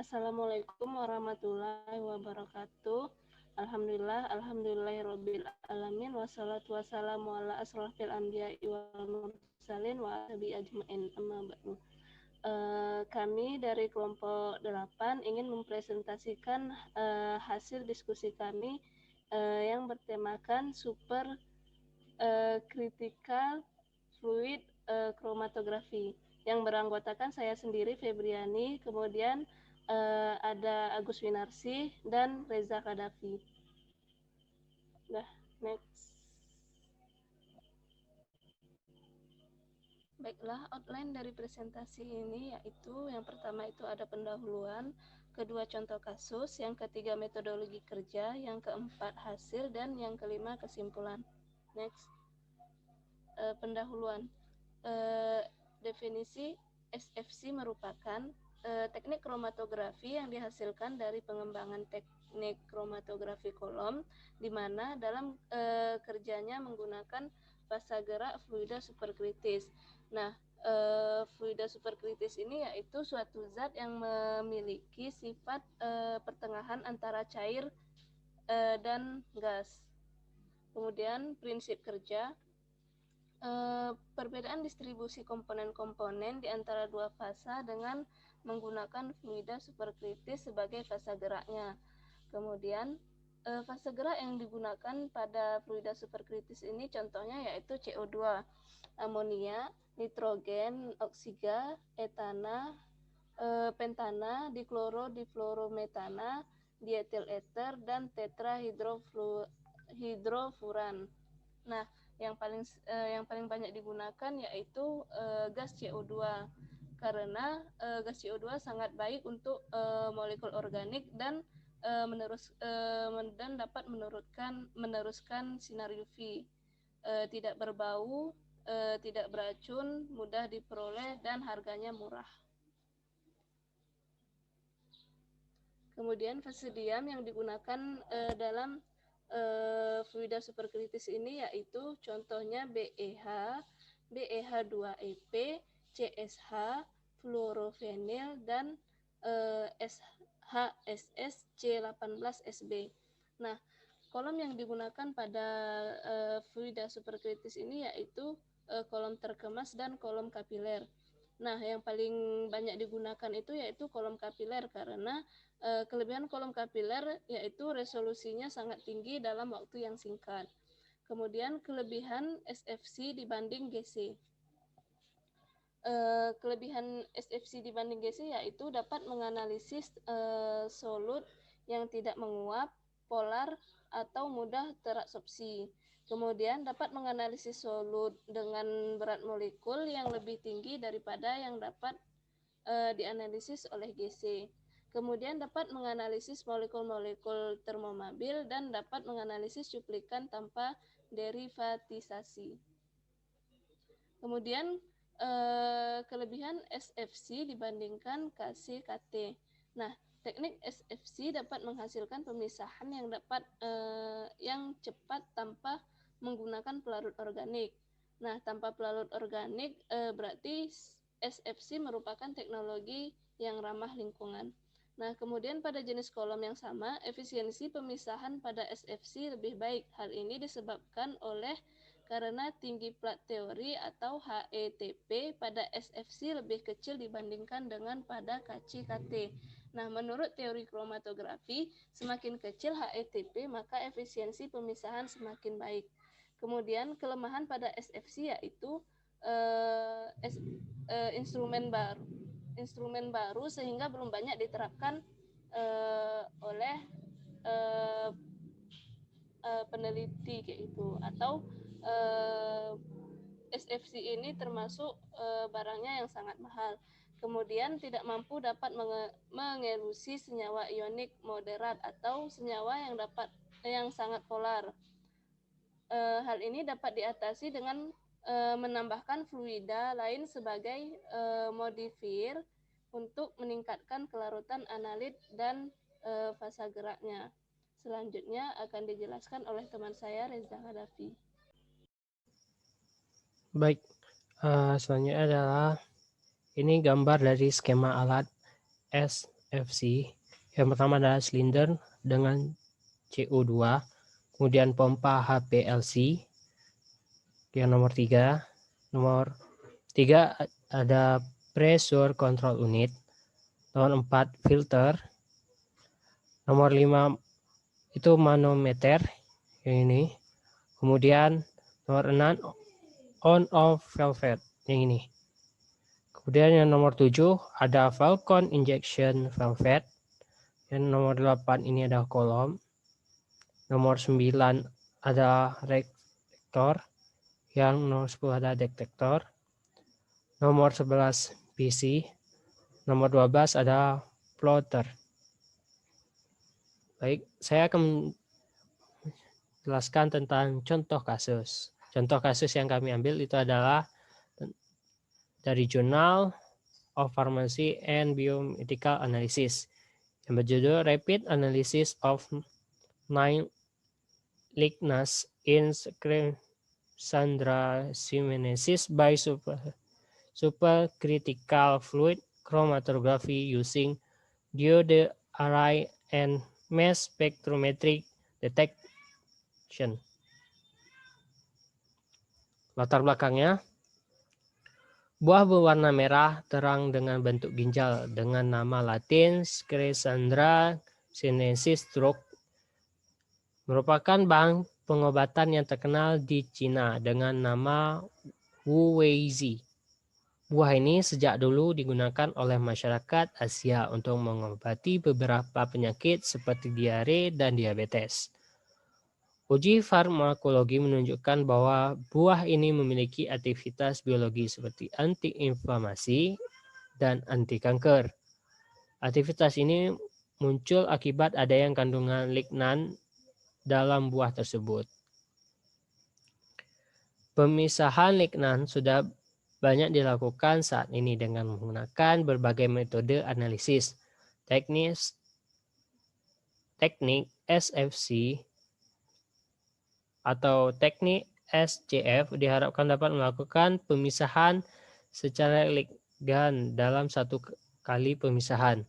Assalamualaikum warahmatullahi wabarakatuh. Alhamdulillahirabbil alamin wassalatu wassalamu ala asrofil anbiya'i wal mursalin wa ashabi ajmain amma ba'du. Kami dari kelompok 8 ingin mempresentasikan hasil diskusi kami yang bertemakan super critical fluid chromatografi yang beranggotakan saya sendiri Febriani, kemudian ada Agus Winarsi dan Reza Kadafi. Nah, next. Baiklah, outline dari presentasi ini yaitu yang pertama itu ada pendahuluan, kedua contoh kasus, yang ketiga metodologi kerja, yang keempat hasil, dan yang kelima kesimpulan. Next. Pendahuluan. Definisi SFC merupakan teknik kromatografi yang dihasilkan dari pengembangan teknik kromatografi kolom, di mana dalam kerjanya menggunakan fasa gerak fluida superkritis. Nah, fluida superkritis ini yaitu suatu zat yang memiliki sifat pertengahan antara cair dan gas. Kemudian prinsip kerja. Perbedaan distribusi komponen-komponen di antara dua fasa dengan menggunakan fluida superkritis sebagai fasa geraknya. Kemudian fasa gerak yang digunakan pada fluida superkritis ini contohnya yaitu CO2, amonia, nitrogen, oksiga, etana, pentana, dikloro-difluorometana, dietil ether, dan tetrahidrofuran. Nah, yang paling banyak digunakan yaitu gas CO2 karena gas CO2 sangat baik untuk molekul organik dan dapat meneruskan sinar UV, tidak berbau, tidak beracun, mudah diperoleh dan harganya murah. Kemudian fase diam yang digunakan dalam fluida superkritis ini yaitu contohnya BeH, BeH2EP, CSH, fluorovenil, dan HSS C18SB. Nah, kolom yang digunakan pada fluida superkritis ini yaitu kolom terkemas dan kolom kapiler. Nah, yang paling banyak digunakan itu yaitu kolom kapiler karena kelebihan kolom kapiler yaitu resolusinya sangat tinggi dalam waktu yang singkat. Kemudian kelebihan SFC dibanding GC. Kelebihan SFC dibanding GC yaitu dapat menganalisis solut yang tidak menguap, polar, atau mudah terabsorpsi. Kemudian dapat menganalisis solut dengan berat molekul yang lebih tinggi daripada yang dapat dianalisis oleh GC. Kemudian dapat menganalisis molekul-molekul termomobil dan dapat menganalisis cuplikan tanpa derivatisasi. Kemudian kelebihan SFC dibandingkan KC-KT. Nah, teknik SFC dapat menghasilkan pemisahan yang cepat tanpa menggunakan pelarut organik. Nah, tanpa pelarut organik berarti SFC merupakan teknologi yang ramah lingkungan. Nah, kemudian pada jenis kolom yang sama, efisiensi pemisahan pada SFC lebih baik. Hal ini disebabkan karena tinggi plat teori atau HETP pada SFC lebih kecil dibandingkan dengan pada KC-KT. Nah, menurut teori kromatografi, semakin kecil HETP, maka efisiensi pemisahan semakin baik. Kemudian kelemahan pada SFC yaitu instrumen baru sehingga belum banyak diterapkan oleh peneliti kayak itu, atau SFC ini termasuk barangnya yang sangat mahal. Kemudian tidak mampu dapat mengelusi senyawa ionik moderat atau senyawa yang sangat polar. Hal ini dapat diatasi dengan menambahkan fluida lain sebagai modifier untuk meningkatkan kelarutan analit dan fasa geraknya. Selanjutnya akan dijelaskan oleh teman saya Reza Kadafi. Baik, selanjutnya adalah ini gambar dari skema alat SFC. Yang pertama adalah silinder dengan CO2, kemudian pompa HPLC. Yang nomor 3. Nomor 3 ada pressure control unit. Nomor 4 filter. Nomor 5 itu manometer yang ini. Kemudian nomor 6 on off valve yang ini. Kemudian yang nomor 7 ada Falcon injection valve. Yang nomor 8 ini ada kolom. Nomor 9 ada reaktor. Yang nomor 10 ada detektor. Nomor 11 PC. Nomor 12 ada floater. Baik, saya akan menjelaskan tentang contoh kasus. Contoh kasus yang kami ambil itu adalah dari Journal of Pharmacy and Biomedical Analysis yang berjudul Rapid Analysis of 9 lignans in sandrasemenesis by supercritical fluid chromatography using diode array and mass spectrometric detection. Latar belakangnya, buah berwarna merah terang dengan bentuk ginjal dengan nama latin Scresandra sinensis Stroke merupakan bahan pengobatan yang terkenal di Cina dengan nama Wu Weizi. Buah ini sejak dulu digunakan oleh masyarakat Asia untuk mengobati beberapa penyakit seperti diare dan diabetes. Uji farmakologi menunjukkan bahwa buah ini memiliki aktivitas biologi seperti antiinflamasi dan anti kanker. Aktivitas ini muncul akibat adanya kandungan lignan dalam buah tersebut. Pemisahan lignan sudah banyak dilakukan saat ini dengan menggunakan berbagai metode analisis. Teknik SFC atau teknik SCF diharapkan dapat melakukan pemisahan secara elegan dalam satu kali pemisahan.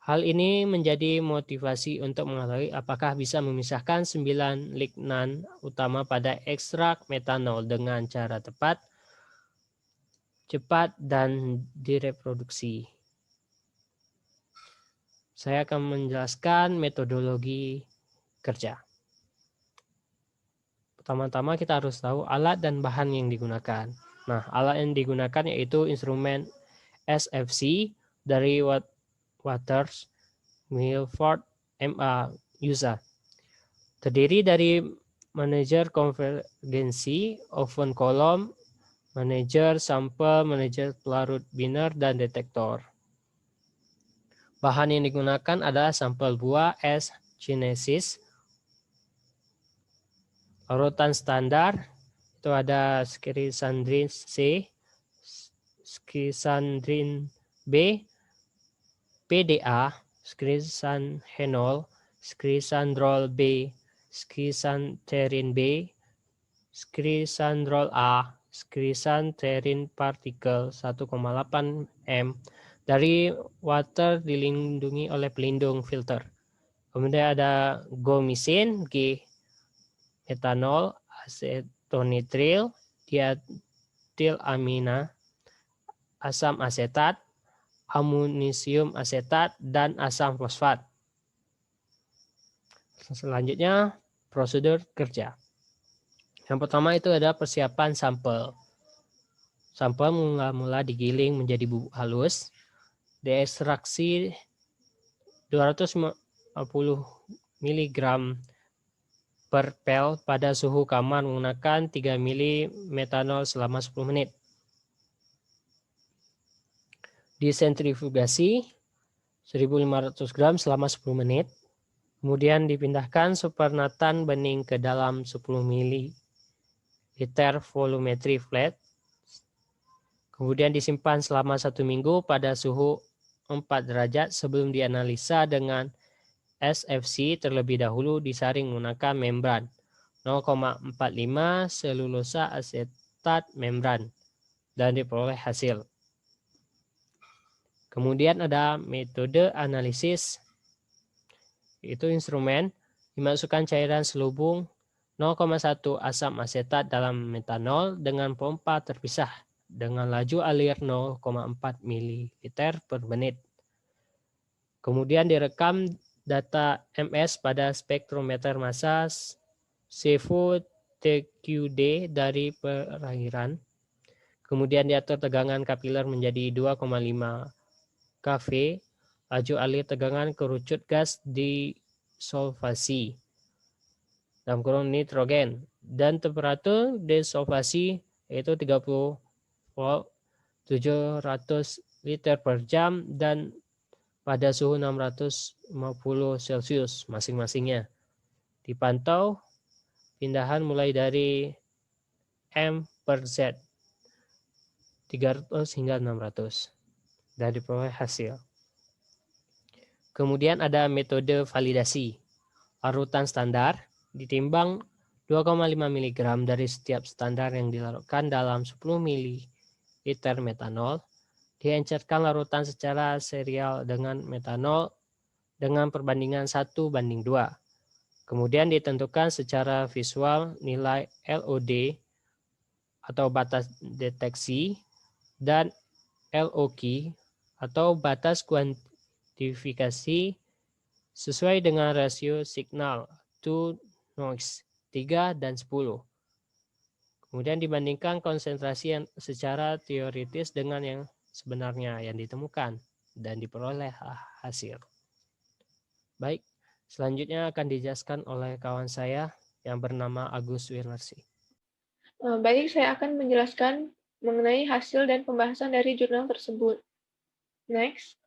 Hal ini menjadi motivasi untuk mengetahui apakah bisa memisahkan 9 lignan utama pada ekstrak metanol dengan cara tepat, cepat, dan direproduksi. Saya akan menjelaskan metodologi kerja. Pertama-tama kita harus tahu alat dan bahan yang digunakan. Nah, alat yang digunakan yaitu instrumen SFC dari Waters, Milford, MA, USA. Terdiri dari manajer konvergensi, oven kolom, manajer sampel, manajer pelarut biner, dan detektor. Bahan yang digunakan adalah sampel buah S. chinensis. Urutan standar itu ada Scrisandrin C, Scrisandrin B, PDA, Scrisandhenol, Scrisandrol B, Scrisandterin B, Scrisandrol A, Scrisandterin partikel 1,8 m dari water dilindungi oleh pelindung filter. Kemudian ada gomisin G, etanol, acetonitril, dietilamina, asam asetat, amunisium asetat, dan asam fosfat. Selanjutnya, prosedur kerja. Yang pertama itu ada persiapan sampel. Sampel mula-mula digiling menjadi bubuk halus, diekstraksi 250 mg per pel pada suhu kamar menggunakan 3 ml metanol selama 10 menit. Disentrifugasi 1500 gram selama 10 menit. Kemudian dipindahkan supernatan bening ke dalam 10 ml volumetri flat. Kemudian disimpan selama 1 minggu pada suhu 4 derajat sebelum dianalisa dengan SFC. Terlebih dahulu disaring menggunakan membran 0,45 selulosa asetat membran dan diperoleh hasil. Kemudian ada metode analisis, itu instrumen dimasukkan cairan selubung 0,1 asam asetat dalam metanol dengan pompa terpisah dengan laju alir 0,4 ml per menit. Kemudian direkam data MS pada spektrometer massa CFU TQD dari perairan. Kemudian diatur tegangan kapiler menjadi 2,5 kV, laju alir tegangan kerucut gas disolvasi dalam kurung nitrogen, dan temperatur desolvasi yaitu 30 volt 700 liter per jam dan pada suhu 650 Celcius masing-masingnya. Dipantau pindahan mulai dari M per Z 300 hingga 600 dan diperoleh hasil. Kemudian ada metode validasi. Larutan standar ditimbang 2,5 mg dari setiap standar yang dilarutkan dalam 10 ml metanol. Diencerkan larutan secara serial dengan metanol dengan perbandingan 1:2. Kemudian ditentukan secara visual nilai LOD atau batas deteksi dan LOQ atau batas kuantifikasi sesuai dengan rasio signal to noise 3 dan 10. Kemudian dibandingkan konsentrasi yang secara teoritis dengan yang sebenarnya yang ditemukan dan diperoleh hasil. Baik, selanjutnya akan dijelaskan oleh kawan saya yang bernama Agus Wirarsi. Baik, saya akan menjelaskan mengenai hasil dan pembahasan dari jurnal tersebut. Next.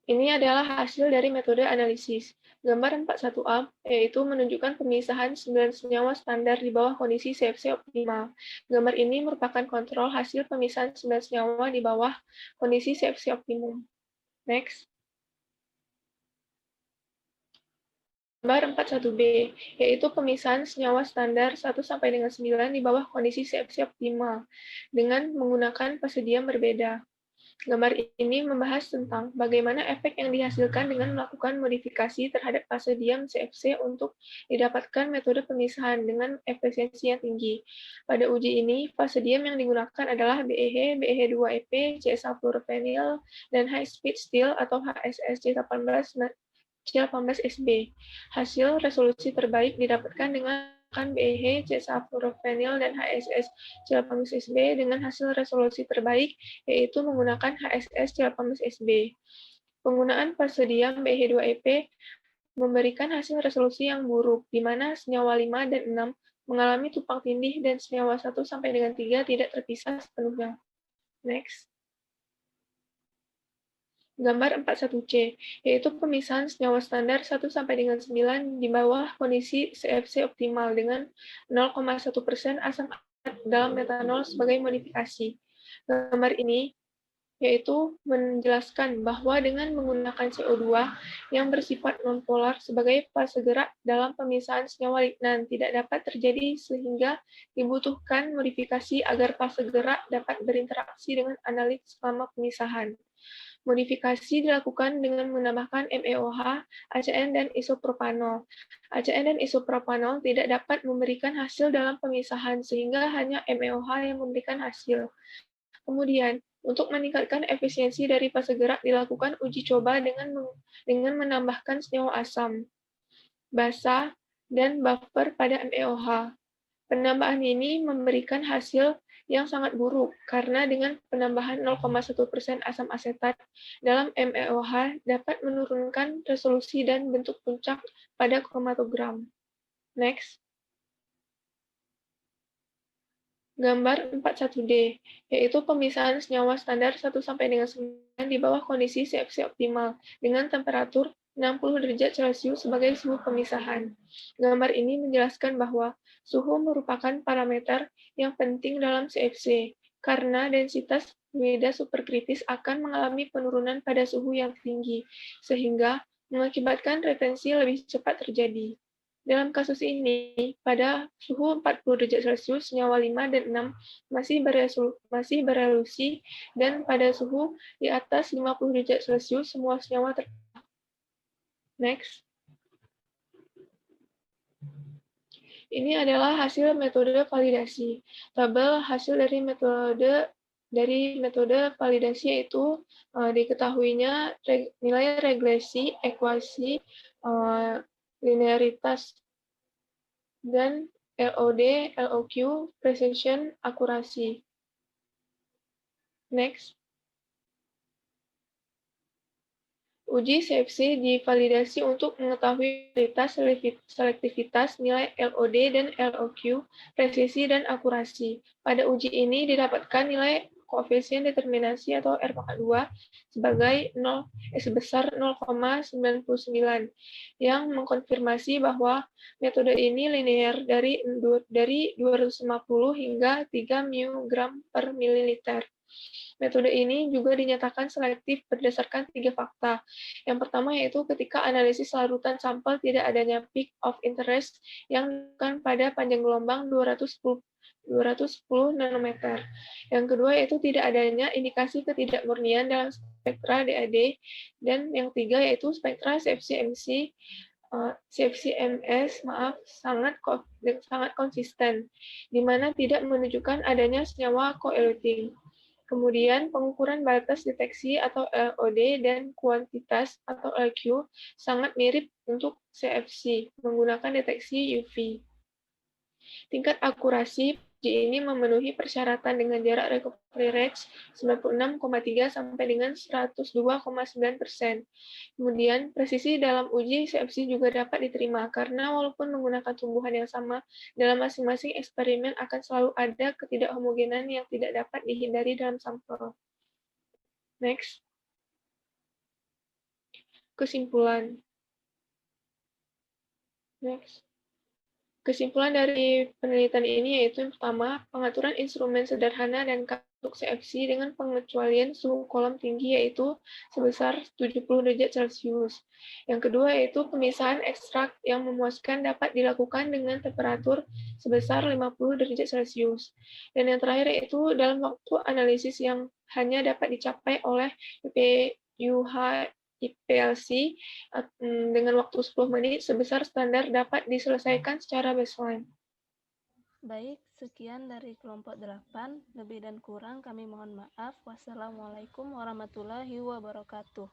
Ini adalah hasil dari metode analisis. Gambar 41A, yaitu menunjukkan pemisahan 9 senyawa standar di bawah kondisi CFC optimal. Gambar ini merupakan kontrol hasil pemisahan 9 senyawa di bawah kondisi CFC optimum. Next. Gambar 41B, yaitu pemisahan senyawa standar 1-9 di bawah kondisi CFC optimal, dengan menggunakan fase diam berbeda. Gambar ini membahas tentang bagaimana efek yang dihasilkan dengan melakukan modifikasi terhadap fase diam CFC untuk didapatkan metode pemisahan dengan efisiensi yang tinggi. Pada uji ini, fase diam yang digunakan adalah BEH, BEH2EP, C-sulfurphenyl, dan high speed steel atau HSS C18SB. Hasil resolusi terbaik didapatkan dengan BEH, C-sulfurphenyl, dan HSS C18SB dengan hasil resolusi terbaik, yaitu menggunakan HSS C18SB. Penggunaan fase diam BEH2EP memberikan hasil resolusi yang buruk, di mana senyawa 5 dan 6 mengalami tumpang tindih dan senyawa 1-3 tidak terpisah sepenuhnya. Next. Gambar 41C, yaitu pemisahan senyawa standar 1-9 di bawah kondisi CFC optimal dengan 0,1% asam asetat dalam metanol sebagai modifikasi. Gambar ini yaitu menjelaskan bahwa dengan menggunakan CO2 yang bersifat nonpolar sebagai fase gerak dalam pemisahan senyawa lignan tidak dapat terjadi sehingga dibutuhkan modifikasi agar fase gerak dapat berinteraksi dengan analit selama pemisahan. Modifikasi dilakukan dengan menambahkan MeOH, ACN, dan isopropanol. ACN dan isopropanol tidak dapat memberikan hasil dalam pemisahan, sehingga hanya MeOH yang memberikan hasil. Kemudian, untuk meningkatkan efisiensi dari fase gerak dilakukan uji coba dengan menambahkan senyawa asam, basa, dan buffer pada MeOH. Penambahan ini memberikan hasil yang sangat buruk, karena dengan penambahan 0,1% asam asetat dalam MeOH dapat menurunkan resolusi dan bentuk puncak pada kromatogram. Next. Gambar 41D, yaitu pemisahan senyawa standar 1-9 di bawah kondisi CFC optimal dengan temperatur 60 derajat Celcius sebagai suhu pemisahan. Gambar ini menjelaskan bahwa suhu merupakan parameter yang penting dalam CFC, karena densitas fluida superkritis akan mengalami penurunan pada suhu yang tinggi, sehingga mengakibatkan retensi lebih cepat terjadi. Dalam kasus ini, pada suhu 40 derajat Celcius, senyawa 5 dan 6 masih berevolusi, dan pada suhu di atas 50 derajat Celcius, semua senyawa terpisah. Next. Ini adalah hasil metode validasi. Tabel hasil dari metode validasi yaitu diketahuinya nilai regresi, ekuasi, linearitas, dan LOD, LOQ, precision, akurasi. Next. Uji CFC divalidasi untuk mengetahui kualitas, selektivitas, nilai LOD dan LOQ, presisi, dan akurasi. Pada uji ini didapatkan nilai koefisien determinasi atau R-2 sebesar 0,99 yang mengkonfirmasi bahwa metode ini linear dari 250 hingga 3 mg per mililiter. Metode ini juga dinyatakan selektif berdasarkan 3 fakta. Yang pertama yaitu ketika analisis larutan sampel tidak adanya peak of interest yang dilakukan pada panjang gelombang 210 nanometer. Yang kedua yaitu tidak adanya indikasi ketidakmurnian dalam spektra DAD. Dan yang ketiga yaitu spektra CFC-MS sangat konsisten, di mana tidak menunjukkan adanya senyawa coeluting. Kemudian, pengukuran batas deteksi atau LOD dan kuantitas atau LQ sangat mirip untuk CFC menggunakan deteksi UV. Tingkat akurasi uji ini memenuhi persyaratan dengan jarak recovery rate 96,3 sampai dengan 102,9%. Kemudian, presisi dalam uji CFC juga dapat diterima karena walaupun menggunakan tumbuhan yang sama, dalam masing-masing eksperimen akan selalu ada ketidakhomogenan yang tidak dapat dihindari dalam sampel. Next. Kesimpulan. Next. Kesimpulan dari penelitian ini yaitu yang pertama, pengaturan instrumen sederhana dan untuk CFC dengan pengecualian suhu kolom tinggi yaitu sebesar 70 derajat Celcius. Yang kedua yaitu pemisahan ekstrak yang memuaskan dapat dilakukan dengan temperatur sebesar 50 derajat Celcius. Dan yang terakhir yaitu dalam waktu analisis yang hanya dapat dicapai oleh IPLC dengan waktu 10 menit sebesar standar dapat diselesaikan secara baseline. Baik, sekian dari kelompok 8. Lebih dan kurang kami mohon maaf. Wassalamualaikum warahmatullahi wabarakatuh.